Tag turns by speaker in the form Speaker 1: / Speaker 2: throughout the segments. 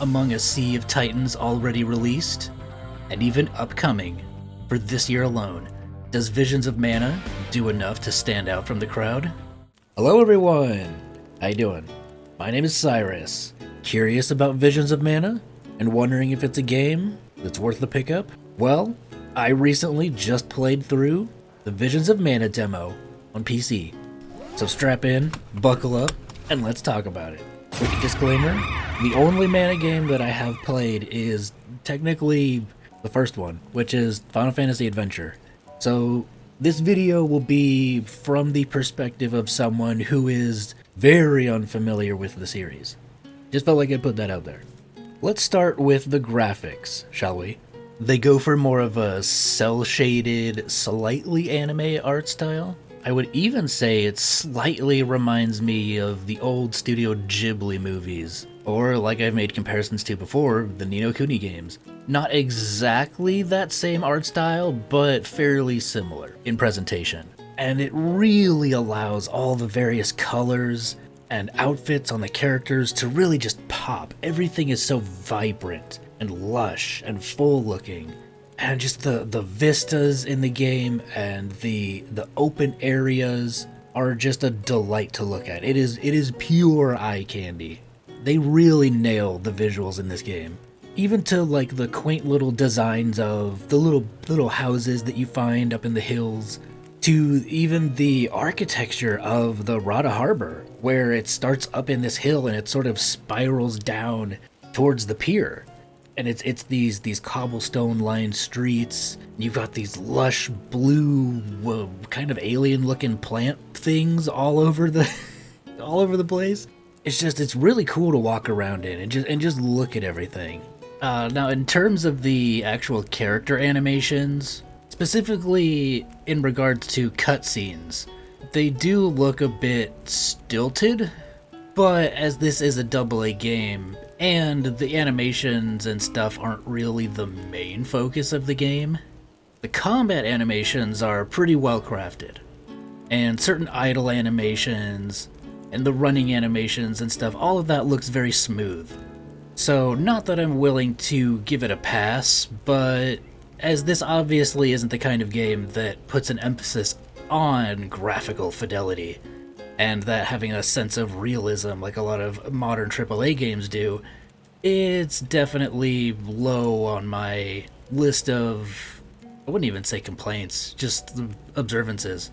Speaker 1: among a sea of titans already released, and even upcoming, for this year alone, does Visions of Mana do enough to stand out from the crowd? Hello everyone! How you doing? My name is Cyrus. Curious about Visions of Mana? And wondering if it's a game that's worth the pickup? Well, I recently just played through the Visions of Mana demo on PC. So strap in, buckle up, and let's talk about it. Quick disclaimer, the only Mana game that I have played is technically the first one, which is Final Fantasy Adventure. So this video will be from the perspective of someone who is very unfamiliar with the series. Just felt like I'd put that out there. Let's start with the graphics, shall we? They go for more of a cel-shaded, slightly anime art style. I would even say it slightly reminds me of the old Studio Ghibli movies, or like I've made comparisons to before, the Ni no Kuni games. Not exactly that same art style, but fairly similar in presentation. And it really allows all the various colors and outfits on the characters to really just pop. Everything is so vibrant and lush and full looking. And just the vistas in the game and the open areas are just a delight to look at. It is pure eye candy. They really nail the visuals in this game. Even to like the quaint little designs of the little houses that you find up in the hills, to even the architecture of the Rada Harbor, where it starts up in this hill and it sort of spirals down towards the pier. And it's these cobblestone lined streets. You've got these lush blue kind of alien looking plant things all over the place. It's really cool to walk around in and just look at everything. Now in terms of the actual character animations, specifically in regards to cutscenes, they do look a bit stilted, but as this is a AA game, and the animations and stuff aren't really the main focus of the game, the combat animations are pretty well crafted. And certain idle animations, and the running animations and stuff, all of that looks very smooth. So not that I'm willing to give it a pass, but as this obviously isn't the kind of game that puts an emphasis on graphical fidelity, and that having a sense of realism like a lot of modern AAA games do, it's definitely low on my list of, I wouldn't even say complaints, just observances.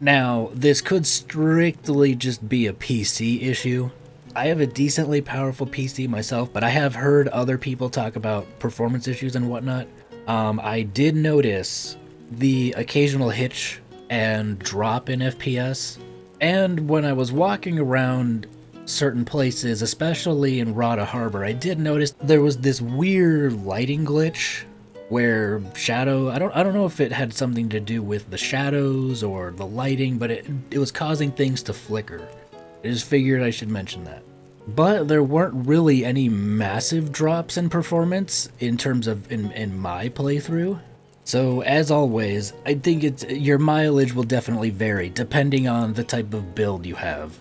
Speaker 1: Now, this could strictly just be a PC issue. I have a decently powerful PC myself, but I have heard other people talk about performance issues and whatnot. I did notice the occasional hitch and drop in FPS. And when I was walking around certain places, especially in Rada Harbor, I did notice there was this weird lighting glitch where shadow, I don't know if it had something to do with the shadows or the lighting, but it was causing things to flicker. I just figured I should mention that. But there weren't really any massive drops in performance in terms of in my playthrough. So, as always, I think your mileage will definitely vary depending on the type of build you have.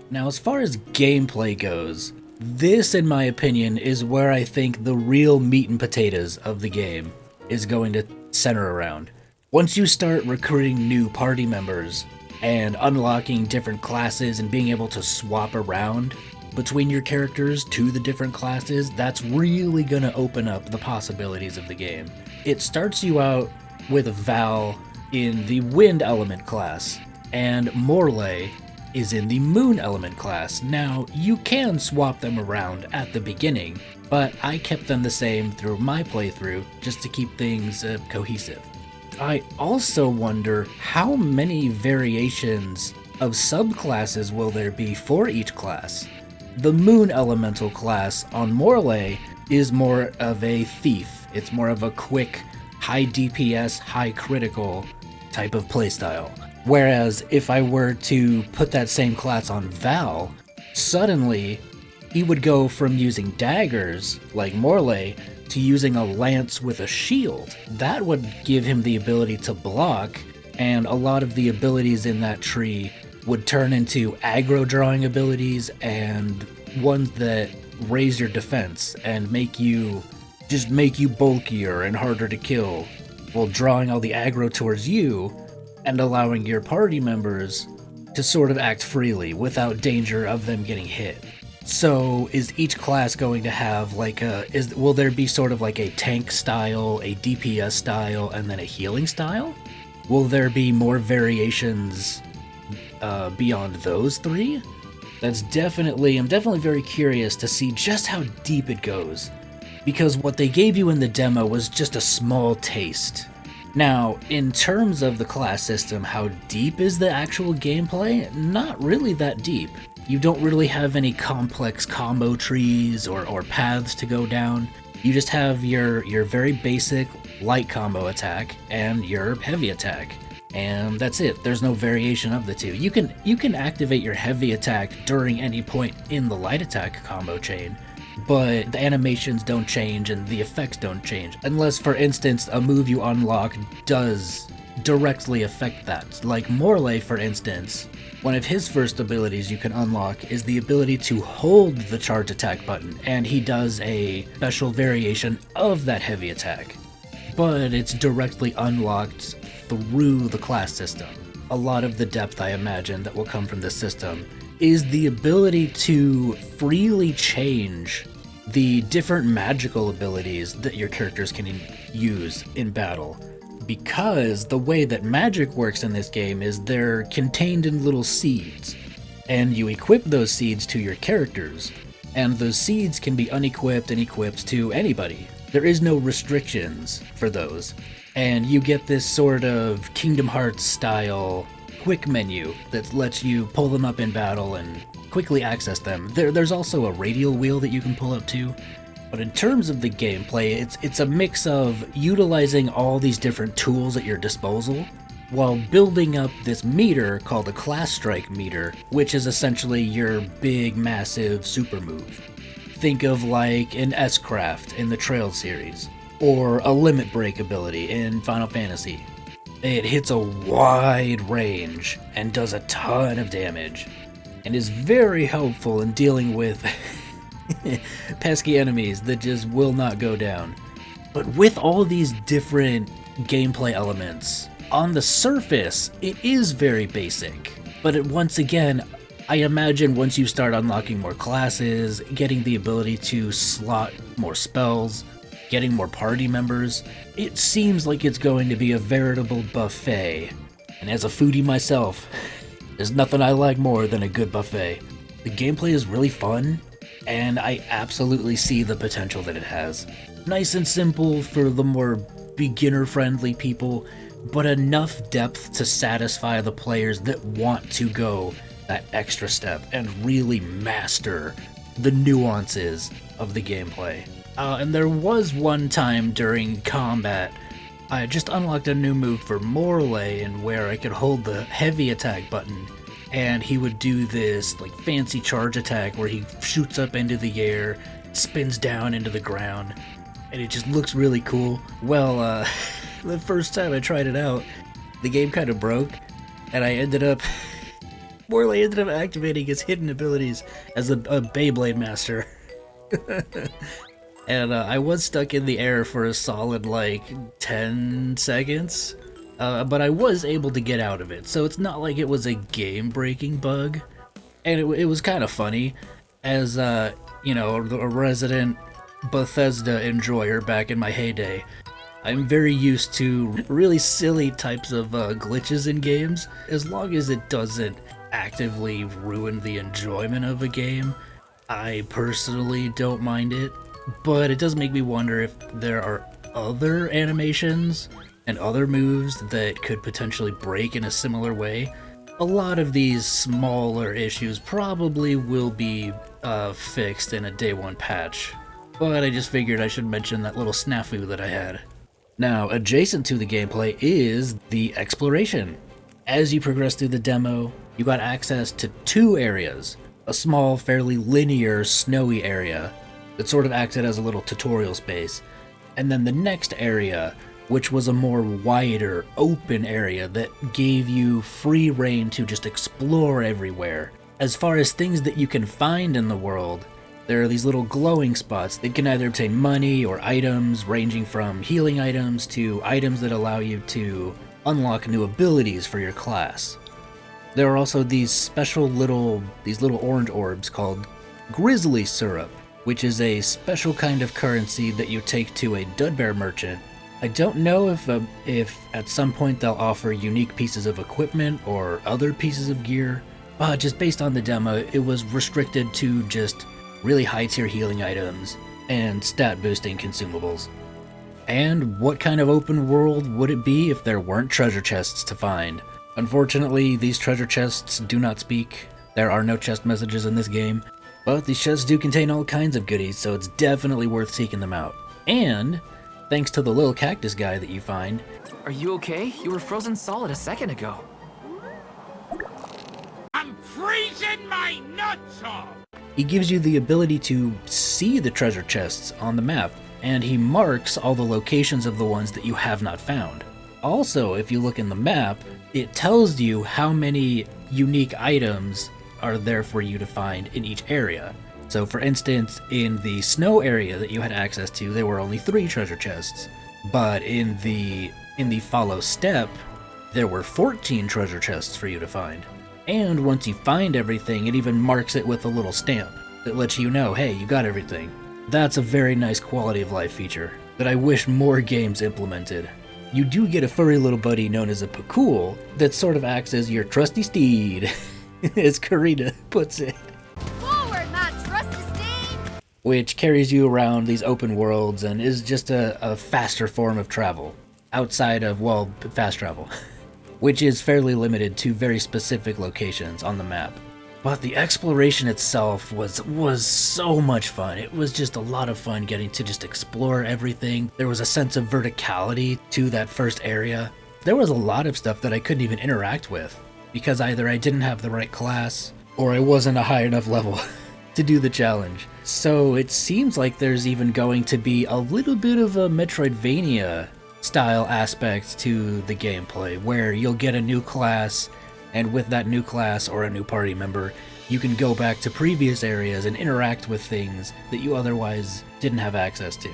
Speaker 1: Now, as far as gameplay goes, this, in my opinion, is where I think the real meat and potatoes of the game is going to center around. Once you start recruiting new party members and unlocking different classes and being able to swap around between your characters to the different classes, that's really going to open up the possibilities of the game. It starts you out with Val in the Wind Element class, and Morley is in the Moon Element class. Now, you can swap them around at the beginning, but I kept them the same through my playthrough just to keep things cohesive. I also wonder how many variations of subclasses will there be for each class. The Moon Elemental class on Morley is more of a thief. It's more of a quick, high DPS, high critical type of playstyle. Whereas if I were to put that same class on Val, suddenly he would go from using daggers, like Morley, to using a lance with a shield. That would give him the ability to block, and a lot of the abilities in that tree would turn into aggro drawing abilities and ones that raise your defense and make you bulkier and harder to kill, while drawing all the aggro towards you and allowing your party members to sort of act freely without danger of them getting hit. So is each class going to have like will there be sort of like a tank style, a DPS style, and then a healing style? Will there be more variations beyond those three? I'm definitely very curious to see just how deep it goes, because what they gave you in the demo was just a small taste. Now, in terms of the class system, how deep is the actual gameplay? Not really that deep. You don't really have any complex combo trees or paths to go down. You just have your very basic light combo attack and your heavy attack. And that's it. There's no variation of the two. You can activate your heavy attack during any point in the light attack combo chain, but the animations don't change and the effects don't change, unless, for instance, a move you unlock does directly affect that. Like Morley, for instance, one of his first abilities you can unlock is the ability to hold the charge attack button, and he does a special variation of that heavy attack, but it's directly unlocked through the class system. A lot of the depth, I imagine, that will come from this system is the ability to freely change the different magical abilities that your characters can use in battle. Because the way that magic works in this game is they're contained in little seeds, and you equip those seeds to your characters, and those seeds can be unequipped and equipped to anybody. There is no restrictions for those, and you get this sort of Kingdom Hearts style quick menu that lets you pull them up in battle and quickly access them. There's also a radial wheel that you can pull up too. But in terms of the gameplay, it's a mix of utilizing all these different tools at your disposal while building up this meter called a class strike meter, which is essentially your big, massive super move. Think of like an S-Craft in the Trail series, or a limit break ability in Final Fantasy. It hits a wide range and does a ton of damage, and is very helpful in dealing with pesky enemies that just will not go down. But with all these different gameplay elements, on the surface, it is very basic. But once again, I imagine once you start unlocking more classes, getting the ability to slot more spells, getting more party members, it seems like it's going to be a veritable buffet. And as a foodie myself, there's nothing I like more than a good buffet. The gameplay is really fun, and I absolutely see the potential that it has. Nice and simple for the more beginner-friendly people, but enough depth to satisfy the players that want to go that extra step and really master the nuances of the gameplay. And there was one time during combat, I just unlocked a new move for Morley, and where I could hold the heavy attack button, and he would do this like fancy charge attack where he shoots up into the air, spins down into the ground, and it just looks really cool. Well, the first time I tried it out, the game kind of broke, and Morley ended up activating his hidden abilities as a Beyblade master. And I was stuck in the air for a solid like 10 seconds. But I was able to get out of it, so it's not like it was a game-breaking bug. And it was kind of funny, as, a resident Bethesda enjoyer back in my heyday. I'm very used to really silly types of glitches in games, as long as it doesn't actively ruin the enjoyment of a game. I personally don't mind it, but it does make me wonder if there are other animations and other moves that could potentially break in a similar way. A lot of these smaller issues probably will be fixed in a day one patch, but I just figured I should mention that little snafu that I had. Now, adjacent to the gameplay is the exploration. As you progress through the demo, you got access to two areas. A small, fairly linear, snowy area that sort of acted as a little tutorial space, and then the next area, which was a more wider, open area that gave you free reign to just explore everywhere. As far as things that you can find in the world, There are these little glowing spots that can either obtain money or items, ranging from healing items to items that allow you to unlock new abilities for your class. There are also these special little orange orbs called grizzly syrup, which is a special kind of currency that you take to a Dudbear merchant. I don't know if at some point they'll offer unique pieces of equipment or other pieces of gear, but just based on the demo, it was restricted to just really high tier healing items and stat boosting consumables. And what kind of open world would it be if there weren't treasure chests to find? Unfortunately, these treasure chests do not speak. There are no chest messages in this game, but these chests do contain all kinds of goodies, so it's definitely worth seeking them out. And thanks to the little cactus guy that you find.
Speaker 2: Are you okay? You were frozen solid a second ago.
Speaker 3: I'm freezing my nuts off!
Speaker 1: He gives you the ability to see the treasure chests on the map, and he marks all the locations of the ones that you have not found. Also, if you look in the map, it tells you how many unique items are there for you to find in each area. So for instance, in the snow area that you had access to, there were only 3 treasure chests. But in the follow step, there were 14 treasure chests for you to find. And once you find everything, it even marks it with a little stamp that lets you know, hey, you got everything. That's a very nice quality of life feature that I wish more games implemented. You do get a furry little buddy known as a Pakul that sort of acts as your trusty steed, as Karina puts it.
Speaker 4: Forward, my trusty steed!
Speaker 1: Which carries you around these open worlds and is just a faster form of travel. Outside of, well, fast travel. Which is fairly limited to very specific locations on the map. But the exploration itself was so much fun. It was just a lot of fun getting to just explore everything. There was a sense of verticality to that first area. There was a lot of stuff that I couldn't even interact with, because either I didn't have the right class, or I wasn't a high enough level to do the challenge. So it seems like there's even going to be a little bit of a Metroidvania style aspect to the gameplay, where you'll get a new class, and with that new class or a new party member, you can go back to previous areas and interact with things that you otherwise didn't have access to.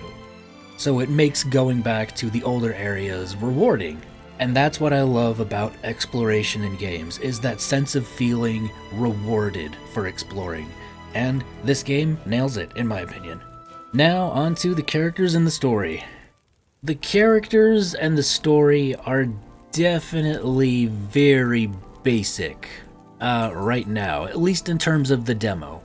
Speaker 1: So it makes going back to the older areas rewarding. And that's what I love about exploration in games, is that sense of feeling rewarded for exploring. And this game nails it, in my opinion. Now, on to the characters and the story. The characters and the story are definitely very basic right now, at least in terms of the demo.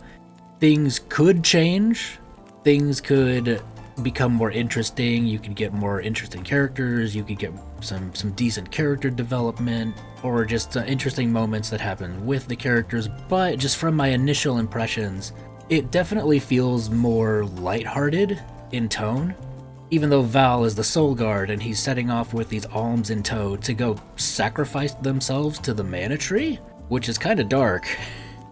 Speaker 1: Things could change, things could become more interesting, you could get more interesting characters, you could get some decent character development, or just interesting moments that happen with the characters, but just from my initial impressions, it definitely feels more lighthearted in tone. Even though Val is the soul guard and he's setting off with these alms in tow to go sacrifice themselves to the mana tree, which is kind of dark.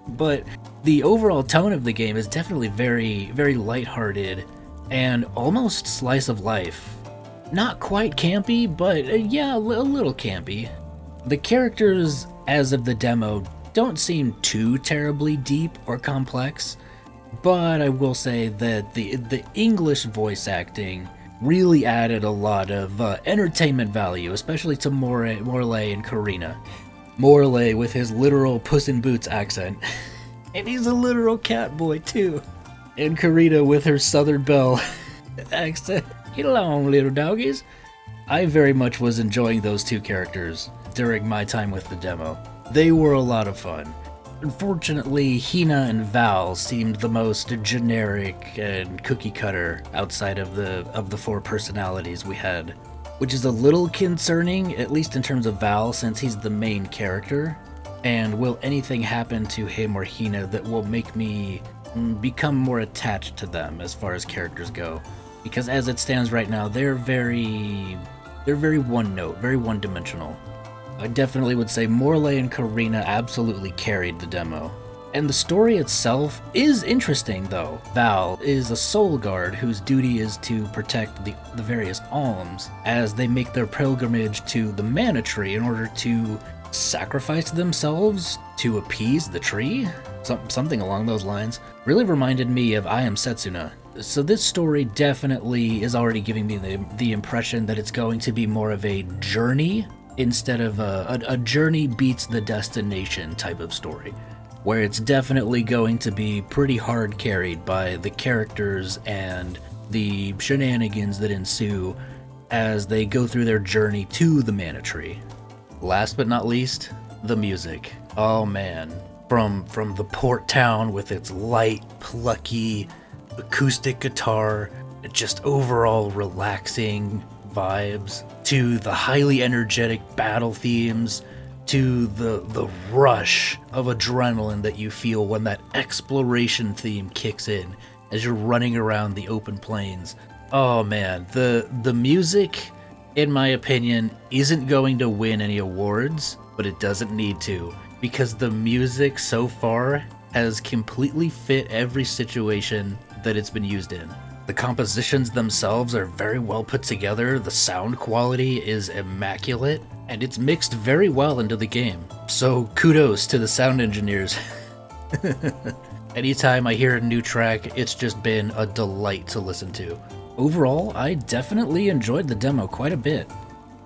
Speaker 1: But the overall tone of the game is definitely very, very lighthearted and almost slice of life. Not quite campy, but yeah, a little campy. The characters, as of the demo, don't seem too terribly deep or complex, but I will say that the English voice acting really added a lot of entertainment value, especially to Morley and Karina. Morley with his literal Puss in Boots accent. And he's a literal cat boy too. And Karina with her Southern Belle accent. Get along, little doggies. I very much was enjoying those two characters during my time with the demo. They were a lot of fun. Unfortunately, Hina and Val seemed the most generic and cookie cutter outside of the 4 personalities we had, which is a little concerning, at least in terms of Val, since he's the main character. And will anything happen to him or Hina that will make me become more attached to them as far as characters go? Because as it stands right now, they're very one note, very one-dimensional. I definitely would say Morley and Karina absolutely carried the demo. And the story itself is interesting though. Val is a soul guard whose duty is to protect the various alms as they make their pilgrimage to the mana tree in order to sacrificed themselves to appease the tree? Something along those lines. Really reminded me of I Am Setsuna. So this story definitely is already giving me the impression that it's going to be more of a journey instead of a journey beats the destination type of story, where it's definitely going to be pretty hard carried by the characters and the shenanigans that ensue as they go through their journey to the mana tree. Last but not least, the music. Oh man, from the port town with its light, plucky acoustic guitar, just overall relaxing vibes, to the highly energetic battle themes, to the rush of adrenaline that you feel when that exploration theme kicks in as you're running around the open plains. Oh man, the music, in my opinion, isn't going to win any awards, but it doesn't need to, because the music so far has completely fit every situation that it's been used in. The compositions themselves are very well put together, the sound quality is immaculate, and it's mixed very well into the game. So kudos to the sound engineers. Anytime I hear a new track, it's just been a delight to listen to. Overall, I definitely enjoyed the demo quite a bit.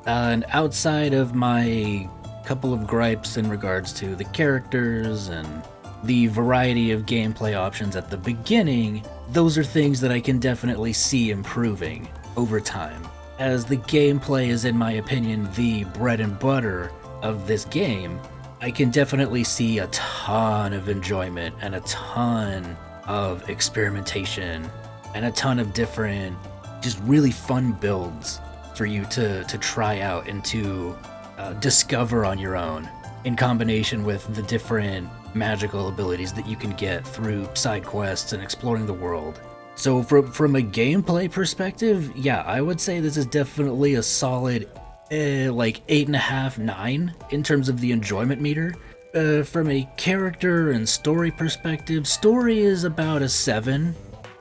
Speaker 1: And outside of my couple of gripes in regards to the characters and the variety of gameplay options at the beginning, those are things that I can definitely see improving over time. As the gameplay is, in my opinion, the bread and butter of this game, I can definitely see a ton of enjoyment and a ton of experimentation and a ton of different, just really fun builds for you to try out and to discover on your own, in combination with the different magical abilities that you can get through side quests and exploring the world. So from a gameplay perspective, yeah, I would say this is definitely a solid like 8.5, 9 in terms of the enjoyment meter. From a character and story perspective, story is about a 7,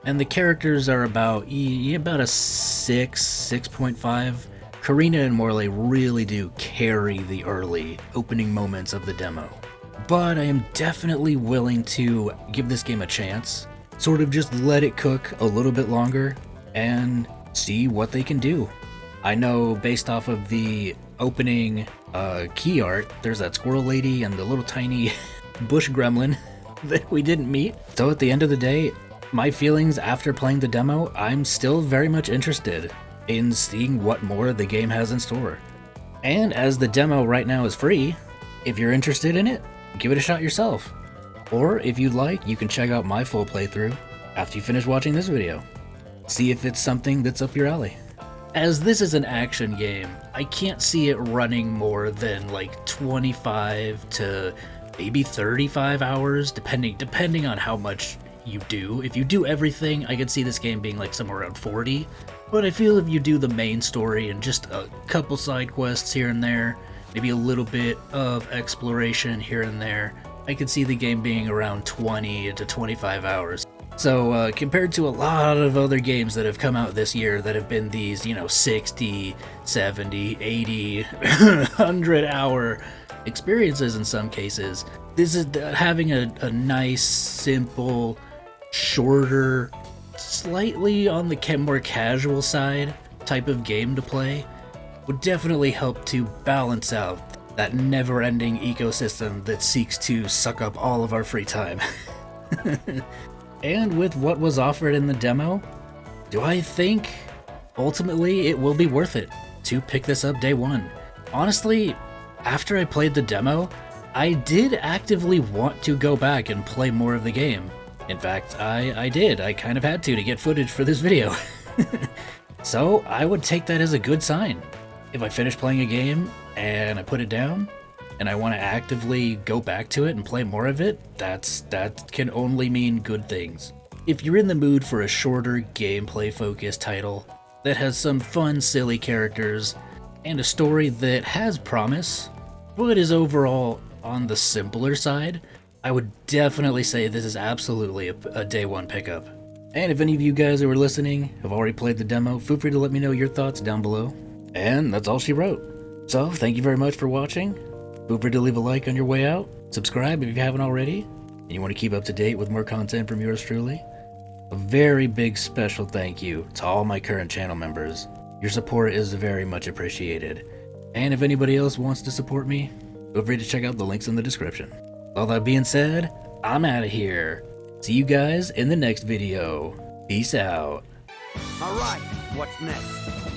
Speaker 1: and the characters are about a 6.5. Karina and Morley really do carry the early opening moments of the demo. But I am definitely willing to give this game a chance, sort of just let it cook a little bit longer and see what they can do. I know based off of the opening key art, there's that squirrel lady and the little tiny bush gremlin that we didn't meet. So at the end of the day, my feelings after playing the demo, I'm still very much interested in seeing what more the game has in store. And as the demo right now is free, if you're interested in it, give it a shot yourself. Or if you'd like, you can check out my full playthrough after you finish watching this video. See if it's something that's up your alley. As this is an action game, I can't see it running more than like 25 to maybe 35 hours, depending on how much you do. If you do everything, I could see this game being like somewhere around 40. But I feel if you do the main story and just a couple side quests here and there, maybe a little bit of exploration here and there, I could see the game being around 20 to 25 hours. So compared to a lot of other games that have come out this year that have been these, 60, 70, 80, 100 hour experiences in some cases, this is having a nice, simple, shorter, slightly on the more casual side type of game to play would definitely help to balance out that never-ending ecosystem that seeks to suck up all of our free time. And with what was offered in the demo, do I think ultimately it will be worth it to pick this up day one? Honestly, after I played the demo, I did actively want to go back and play more of the game. In fact, I did. I kind of had to get footage for this video. So I would take that as a good sign. If I finish playing a game and I put it down and I want to actively go back to it and play more of it, that can only mean good things. If you're in the mood for a shorter gameplay focused title that has some fun, silly characters and a story that has promise, but is overall on the simpler side, I would definitely say this is absolutely a day one pickup. And if any of you guys who are listening have already played the demo, feel free to let me know your thoughts down below. And that's all she wrote. So thank you very much for watching. Feel free to leave a like on your way out, subscribe if you haven't already, and you want to keep up to date with more content from yours truly. A very big special thank you to all my current channel members. Your support is very much appreciated. And if anybody else wants to support me, feel free to check out the links in the description. With all that being said, I'm out of here. See you guys in the next video. Peace out.
Speaker 3: All right, what's next?